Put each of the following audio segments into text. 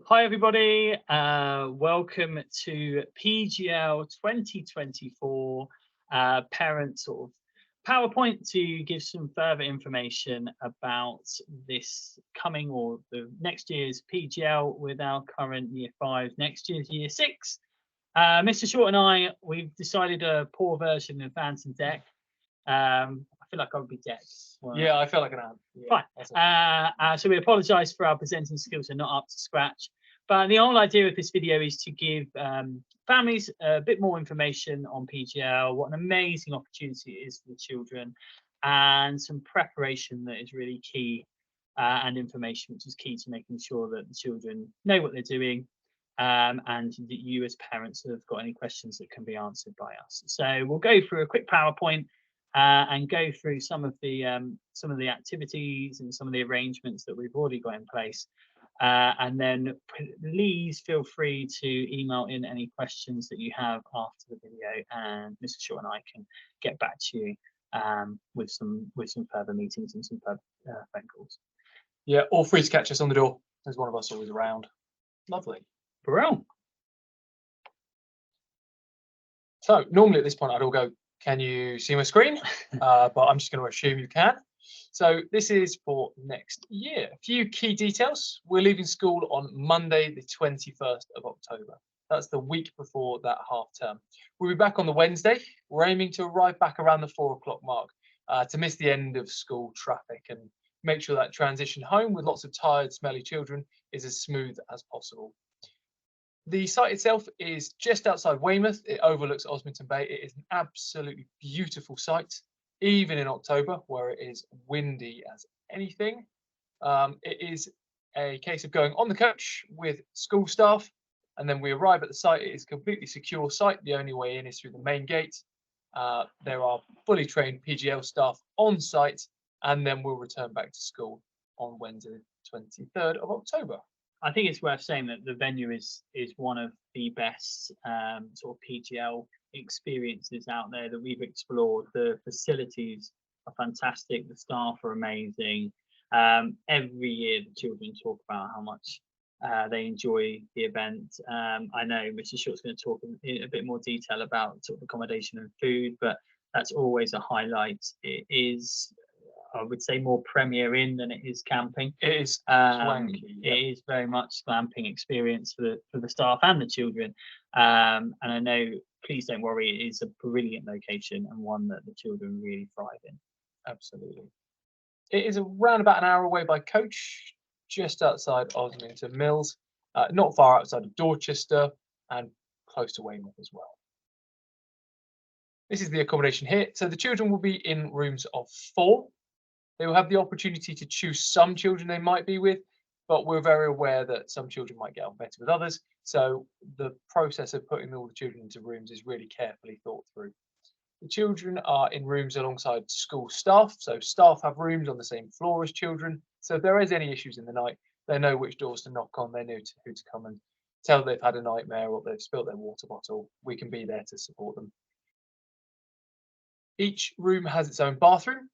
Hi everybody, welcome to PGL 2024 parent sort of PowerPoint to give some further information about this coming or the next year's PGL with our current year 5, next year's year 6. Mr. Short and I, we've decided a poor version of Phantom Deck. I feel like I would be dead. Yeah, I feel like an ant. Fine. So we apologise for our presenting skills are not up to scratch. But the whole idea of this video is to give families a bit more information on PGL, what an amazing opportunity it is for the children, and some preparation that is really key, and information which is key to making sure that the children know what they're doing, and that you as parents have got any questions that can be answered by us. So we'll go through a quick PowerPoint and go through some of the activities and some of the arrangements that we've already got in place. And then please feel free to email in any questions that you have after the video, and Mr. Shaw and I can get back to you with some further meetings and some further phone calls. Yeah, all free to catch us on the door. There's one of us always around. Lovely. Bro. So normally at this point I'd all go, can you see my screen? But I'm just going to assume you can. So this is for next year. A few key details. We're leaving school on Monday, the 21st of October. That's the week before that half term. We'll be back on the Wednesday. We're aiming to arrive back around the 4 o'clock mark to miss the end of school traffic and make sure that transition home with lots of tired, smelly children is as smooth as possible. The site itself is just outside Weymouth. It overlooks Osmington Bay. It is an absolutely beautiful site, even in October, where it is windy as anything. It is a case of going on the coach with school staff, and then we arrive at the site. It is a completely secure site. The only way in is through the main gate. There are fully trained PGL staff on site, and then we'll return back to school on Wednesday, 23rd of October. I think it's worth saying that the venue is one of the best sort of PGL experiences out there that we've explored. The facilities are fantastic. The staff are amazing. Every year the children talk about how much they enjoy the event. I know Mr. Short's going to talk in a bit more detail about sort of accommodation and food, but that's always a highlight. It is, I would say, more Premier Inn than it is camping. It is swanky. It is very much glamping experience for the staff and the children. And I know, please don't worry, it is a brilliant location and one that the children really thrive in. Absolutely. It is around about an hour away by coach, just outside Osmington Mills, not far outside of Dorchester and close to Weymouth as well. This is the accommodation here. So the children will be in rooms of 4. They will have the opportunity to choose some children they might be with, but we're very aware that some children might get on better with others. So the process of putting all the children into rooms is really carefully thought through. The children are in rooms alongside school staff. So staff have rooms on the same floor as children. So if there is any issues in the night, they know which doors to knock on. They know who to come and tell they've had a nightmare or they've spilled their water bottle. We can be there to support them. Each room has its own bathroom.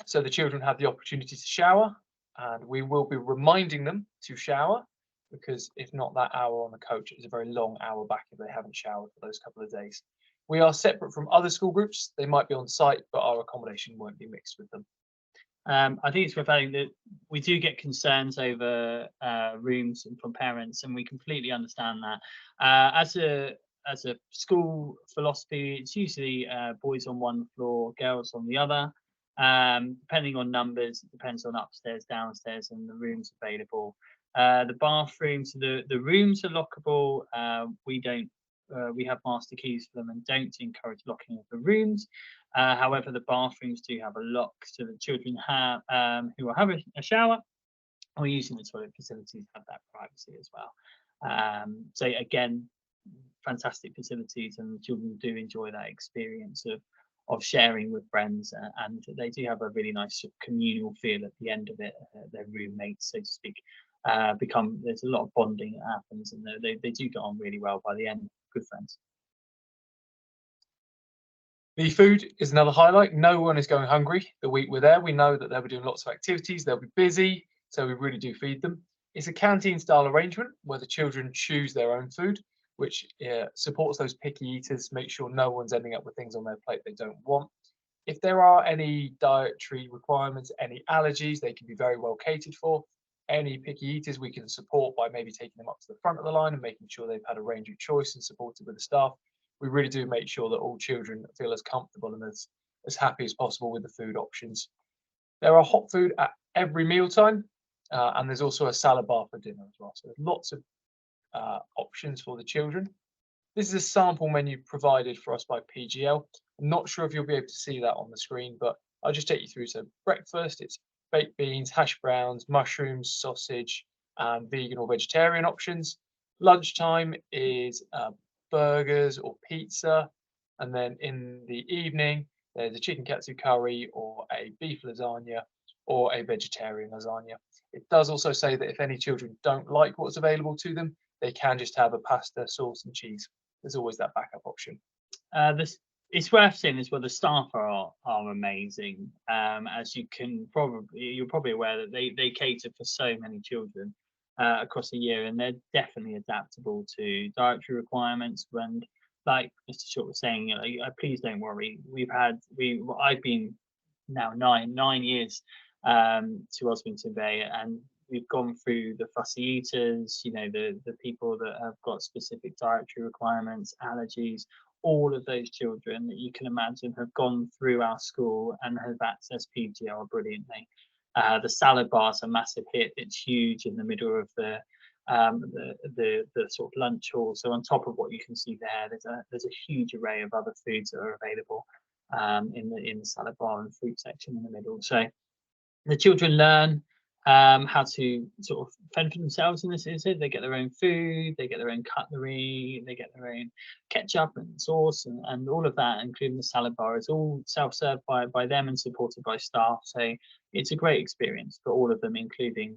So the children have the opportunity to shower, and we will be reminding them to shower, because if not, that hour on the coach is a very long hour back if they haven't showered for those couple of days. We are separate from other school groups. They might be on site, but our accommodation won't be mixed with them. I think it's worth adding that we do get concerns over rooms from parents, and we completely understand that. As a school philosophy, it's usually boys on one floor, girls on the other. Depending on numbers, it depends on upstairs, downstairs, and the rooms available. The bathrooms, the rooms are lockable. We have master keys for them and don't encourage locking of the rooms. However, the bathrooms do have a lock, so the children have who will have a shower or using the toilet facilities have that privacy as well. So again, fantastic facilities, and the children do enjoy that experience of sharing with friends, and they do have a really nice sort of communal feel at the end of it. Their roommates, so to speak, there's a lot of bonding that happens, and they do get on really well by the end. Good friends. The food is another highlight. No one is going hungry the week we're there. We know that they'll be doing lots of activities. They'll be busy, so we really do feed them. It's a canteen style arrangement where the children choose their own food, which supports those picky eaters, make sure no one's ending up with things on their plate they don't want. If there are any dietary requirements, any allergies, they can be very well catered for. Any picky eaters we can support by maybe taking them up to the front of the line and making sure they've had a range of choice and supported with the staff. We really do make sure that all children feel as comfortable and as happy as possible with the food options. There are hot food at every mealtime, and there's also a salad bar for dinner as well. So there's lots of options for the children. This is a sample menu provided for us by PGL. I'm not sure if you'll be able to see that on the screen, but I'll just take you through. So breakfast, it's baked beans, hash browns, mushrooms, sausage, and vegan or vegetarian options. Lunchtime is burgers or pizza. And then in the evening, there's a chicken katsu curry or a beef lasagna or a vegetarian lasagna. It does also say that if any children don't like what's available to them, they can just have a pasta, sauce, and cheese. There's always that backup option. This it's worth saying as well. The staff are amazing. As you're probably aware that they cater for so many children across the year, and they're definitely adaptable to dietary requirements. And like Mr. Short was saying, please don't worry. I've been now nine years to Osmington Bay, and we've gone through the fussy eaters, the people that have got specific dietary requirements, allergies. All of those children that you can imagine have gone through our school and have accessed PGL brilliantly. The salad bar is a massive hit. It's huge in the middle of the sort of lunch hall. So on top of what you can see there's a huge array of other foods that are available in the salad bar and fruit section in the middle. So the children learn how to sort of fend for themselves in this instance. They get their own food, they get their own cutlery, they get their own ketchup and sauce and all of that, including the salad bar, is all self-served by them and supported by staff. So it's a great experience for all of them, including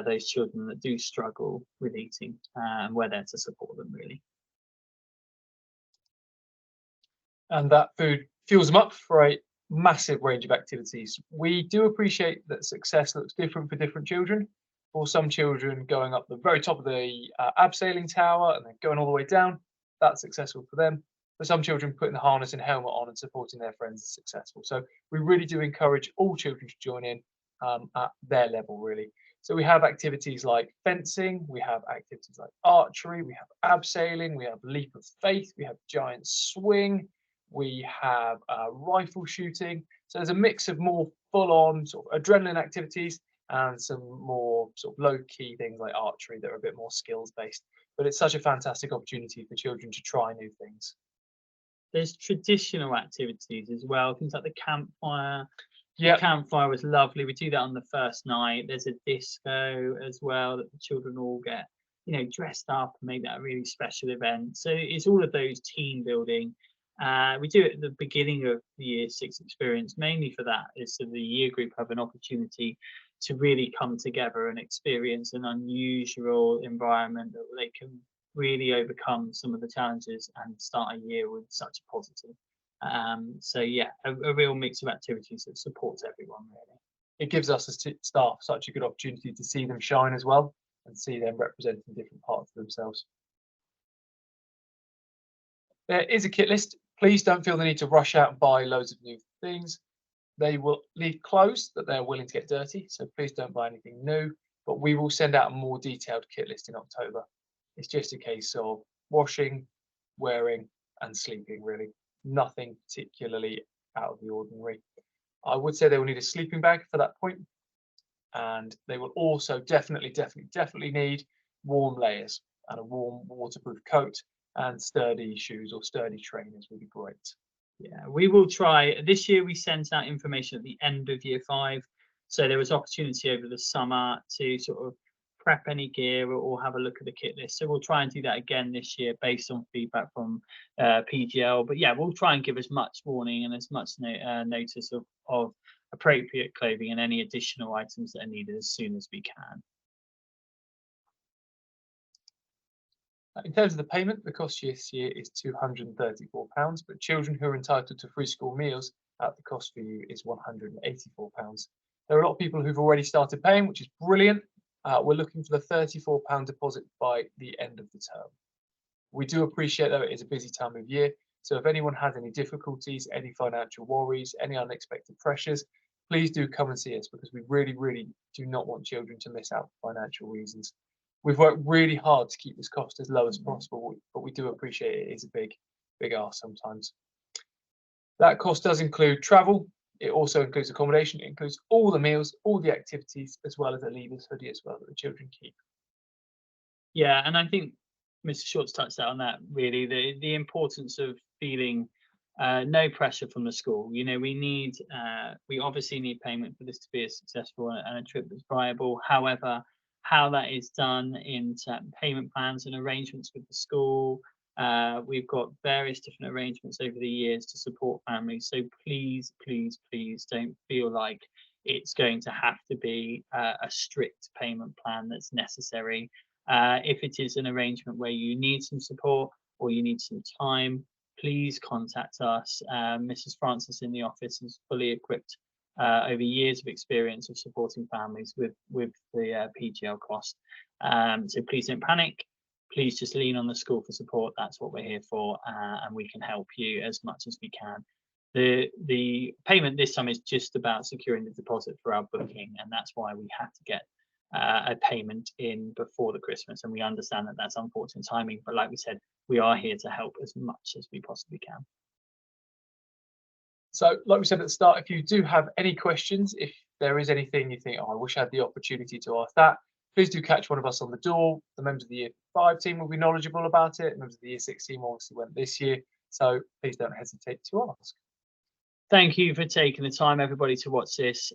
those children that do struggle with eating, and we're there to support them really. And that food fuels them up for a massive range of activities. We do appreciate that success looks different for different children. For some children, going up the very top of the abseiling tower and then going all the way down, that's successful for them. For some children, putting the harness and helmet on and supporting their friends is successful. So we really do encourage all children to join in at their level, really. So we have activities like fencing, we have activities like archery, we have abseiling, we have leap of faith, we have giant swing, we have rifle shooting. So there's a mix of more full-on sort of adrenaline activities and some more sort of low-key things like archery that are a bit more skills-based. But it's such a fantastic opportunity for children to try new things. There's traditional activities as well, things like the campfire. Yeah, the campfire was lovely. We do that on the first night. There's a disco as well that the children all get, dressed up and make that a really special event. So it's all of those team building. We do it at the beginning of the year 6 experience, mainly for that, is so the year group have an opportunity to really come together and experience an unusual environment that they can really overcome some of the challenges and start a year with such a positive. So yeah, a real mix of activities that supports everyone really. it gives us as staff such a good opportunity to see them shine as well and see them representing different parts of themselves. There is a kit list. Please don't feel the need to rush out and buy loads of new things. They will leave clothes that they're willing to get dirty, so please don't buy anything new, but we will send out a more detailed kit list in October. It's just a case of washing, wearing, and sleeping, really. Nothing particularly out of the ordinary. I would say they will need a sleeping bag for that point, and they will also definitely need warm layers and a warm waterproof coat, and sturdy shoes or sturdy trainers would be great. Yeah, we will try. This year we sent out information at the end of year 5, so there was opportunity over the summer to sort of prep any gear or have a look at the kit list. So we'll try and do that again this year based on feedback from PGL. But yeah, we'll try and give as much warning and as much notice of appropriate clothing and any additional items that are needed as soon as we can. In terms of the payment, the cost this year is £234, but children who are entitled to free school meals at the cost for you is £184. There are a lot of people who've already started paying, which is brilliant. we're looking for the £34 deposit by the end of the term. We do appreciate that it is a busy time of year, so if anyone has any difficulties, any financial worries, any unexpected pressures, please do come and see us, because we really, really do not want children to miss out for financial reasons. We've worked really hard to keep this cost as low as possible, but we do appreciate it is a big ask sometimes. That cost does include travel. It also includes accommodation. It includes all the meals, all the activities, as well as a leavers hoodie as well that the children keep. Yeah, and I think Mr. Short's touched on that really, the importance of feeling no pressure from the school. You know, we obviously need payment for this to be a successful and a trip that's viable. However, how that is done in certain payment plans and arrangements with the school, we've got various different arrangements over the years to support families. So please, please, please don't feel like it's going to have to be a strict payment plan that's necessary. If it is an arrangement where you need some support or you need some time, please contact us. Mrs. Francis in the office is fully equipped over years of experience of supporting families with the PGL cost. So please don't panic. Please just lean on the school for support. That's what we're here for, and we can help you as much as we can. The payment this time is just about securing the deposit for our booking, and that's why we had to get a payment in before the Christmas, and we understand that that's unfortunate timing, but like we said, we are here to help as much as we possibly can. So like we said at the start, if you do have any questions, if there is anything you think, oh, I wish I had the opportunity to ask that, please do catch one of us on the door. The members of the Year 5 team will be knowledgeable about it. Members of the Year 6 team obviously went this year, so please don't hesitate to ask. Thank you for taking the time, everybody, to watch this.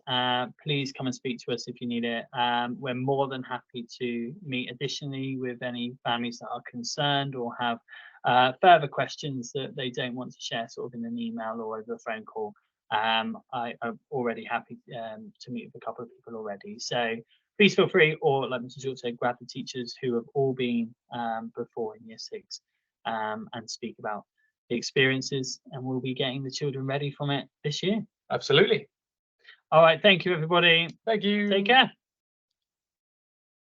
Please come and speak to us if you need it. We're more than happy to meet additionally with any families that are concerned or have further questions that they don't want to share sort of in an email or over a phone call. I'm already happy to meet with a couple of people already. So please feel free, or like Mr. Short said, grab the teachers who have all been before in Year 6 and speak about the experiences, and we'll be getting the children ready from it this year. Absolutely. All right, thank you, everybody. Thank you. Take care.